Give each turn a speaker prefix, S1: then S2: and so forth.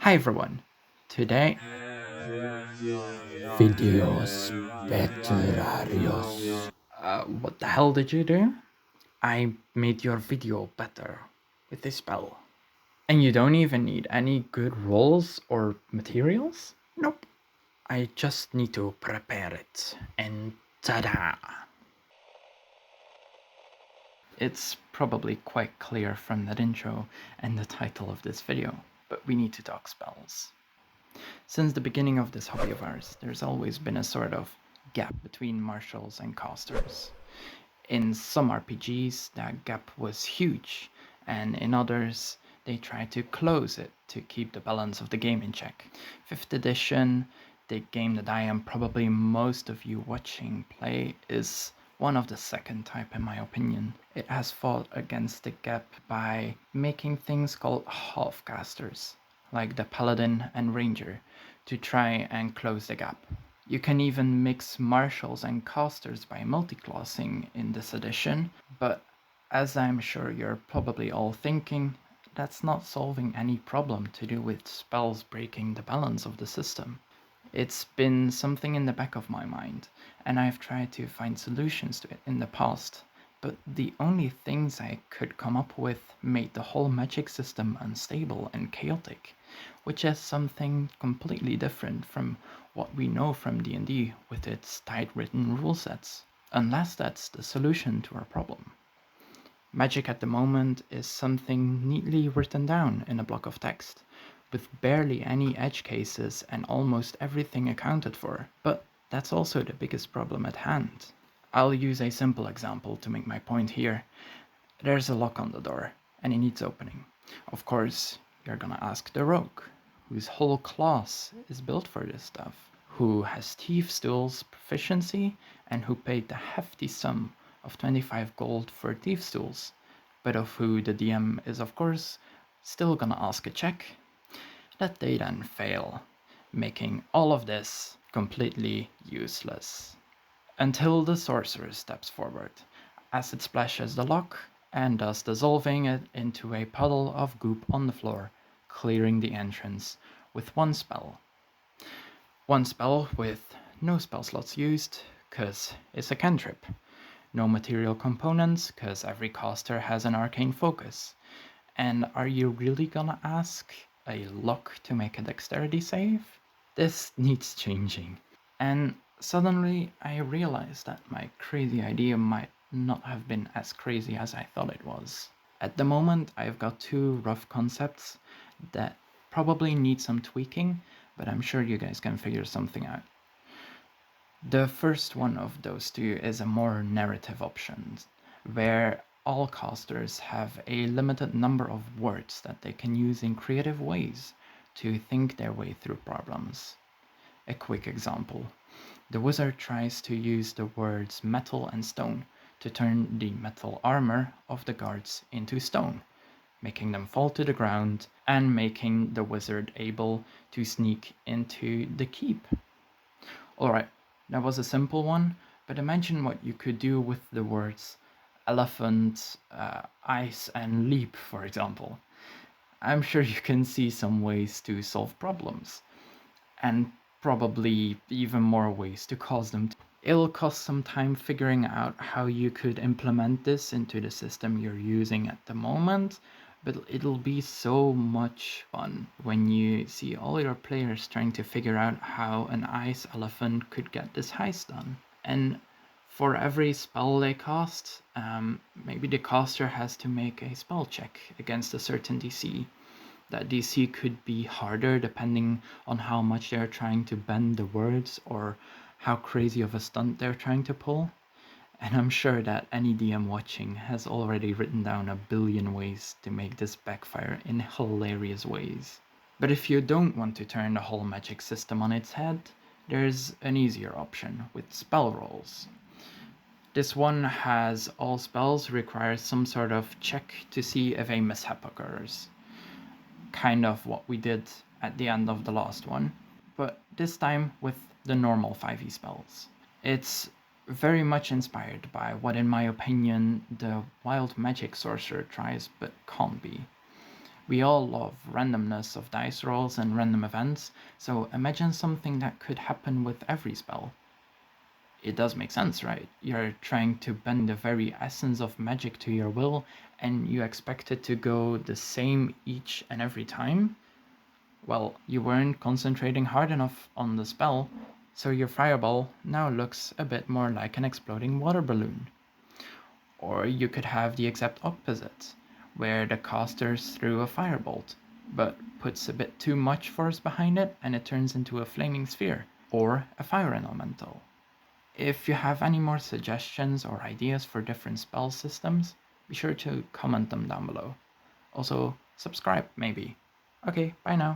S1: Hi everyone. Today,
S2: Videos Petrarios.
S1: what the hell did you do? I made your video better with this spell. And you don't even need any good rolls or materials? Nope. I just need to prepare it. And ta-da! It's probably quite clear from that intro and the title of this video, but we need to talk spells. Since the beginning of this hobby of ours, there's always been a sort of gap between martials and casters. In some RPGs, that gap was huge, and in others, they tried to close it to keep the balance of the game in check. 5th edition, the game that I am probably most of you watching play, is one of the second type in my opinion. It has fought against the gap by making things called half-casters, like the Paladin and Ranger, to try and close the gap. You can even mix martials and casters by multiclassing in this edition, but as I'm sure you're probably all thinking, that's not solving any problem to do with spells breaking the balance of the system. It's been something in the back of my mind, and I've tried to find solutions to it in the past, but the only things I could come up with made the whole magic system unstable and chaotic, which is something completely different from what we know from D&D with its tight-written rule sets, unless that's the solution to our problem. Magic at the moment is something neatly written down in a block of text, with barely any edge cases and almost everything accounted for. But that's also the biggest problem at hand. I'll use a simple example to make my point here. There's a lock on the door, and it needs opening. Of course, you're gonna ask the rogue, whose whole class is built for this stuff, who has Thief's Tools proficiency, and who paid the hefty sum of 25 gold for Thief's Tools, but of who the DM is of course still gonna ask a check, that they then fail, making all of this completely useless. Until the sorcerer steps forward, acid splashes the lock, and thus dissolving it into a puddle of goop on the floor, clearing the entrance with one spell. One spell with no spell slots used, cause it's a cantrip. No material components, cause every caster has an arcane focus. And are you really gonna ask a lock to make a dexterity save? This needs changing. And suddenly I realized that my crazy idea might not have been as crazy as I thought it was. At the moment, I've got two rough concepts that probably need some tweaking, but I'm sure you guys can figure something out. The first one of those two is a more narrative option, where all casters have a limited number of words that they can use in creative ways to think their way through problems. A quick example. The wizard tries to use the words metal and stone to turn the metal armor of the guards into stone, making them fall to the ground and making the wizard able to sneak into the keep. Alright, that was a simple one, but imagine what you could do with the words elephant, ice, and leap, for example. I'm sure you can see some ways to solve problems, and probably even more ways to cause them. It'll cost some time figuring out how you could implement this into the system you're using at the moment, but it'll be so much fun when you see all your players trying to figure out how an ice elephant could get this heist done. And for every spell they cast, maybe the caster has to make a spell check against a certain DC. That DC could be harder depending on how much they're trying to bend the words or how crazy of a stunt they're trying to pull. And I'm sure that any DM watching has already written down a billion ways to make this backfire in hilarious ways. But if you don't want to turn the whole magic system on its head, there's an easier option with spell rolls. This one has all spells require some sort of check to see if a mishap occurs. Kind of what we did at the end of the last one, but this time with the normal 5e spells. It's very much inspired by what in my opinion the wild magic sorcerer tries but can't be. We all love randomness of dice rolls and random events, so imagine something that could happen with every spell. It does make sense, right? You're trying to bend the very essence of magic to your will, and you expect it to go the same each and every time? Well, you weren't concentrating hard enough on the spell, so your fireball now looks a bit more like an exploding water balloon. Or you could have the exact opposite, where the caster threw a firebolt, but puts a bit too much force behind it and it turns into a flaming sphere, or a fire elemental. If you have any more suggestions or ideas for different spell systems, be sure to comment them down below. Also, subscribe maybe. Okay, bye now.